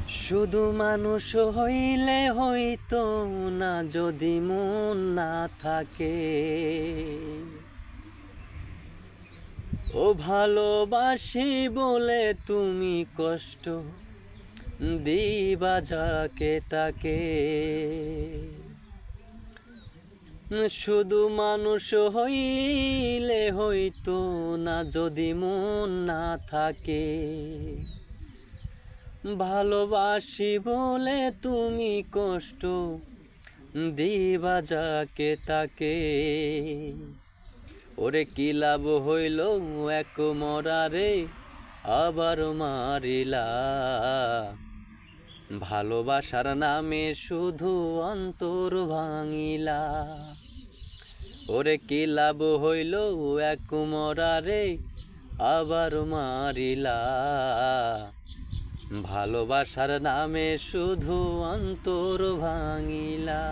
শুধু মানুষ হইলে হইতো না যদি মন না থাকে। ও ভালোবাসি বলে তুমি কষ্ট দিবা যাকে তাকে। শুধু মানুষ হইলে হইতো না যদি মন না থাকে। ভালোবাসি বলে তুমি কষ্ট দিবা যাকে তাকে। ওরে কি লাভ হইল এক মরারে আবার মারিলা। ভালোবাসার নামে শুধু অন্তর ভাঙিলা। ওরে কি লাভ হইল এক মরারে আবার মারিলা। ভালোবাসার নামে শুধু অন্তর ভাঙিলা।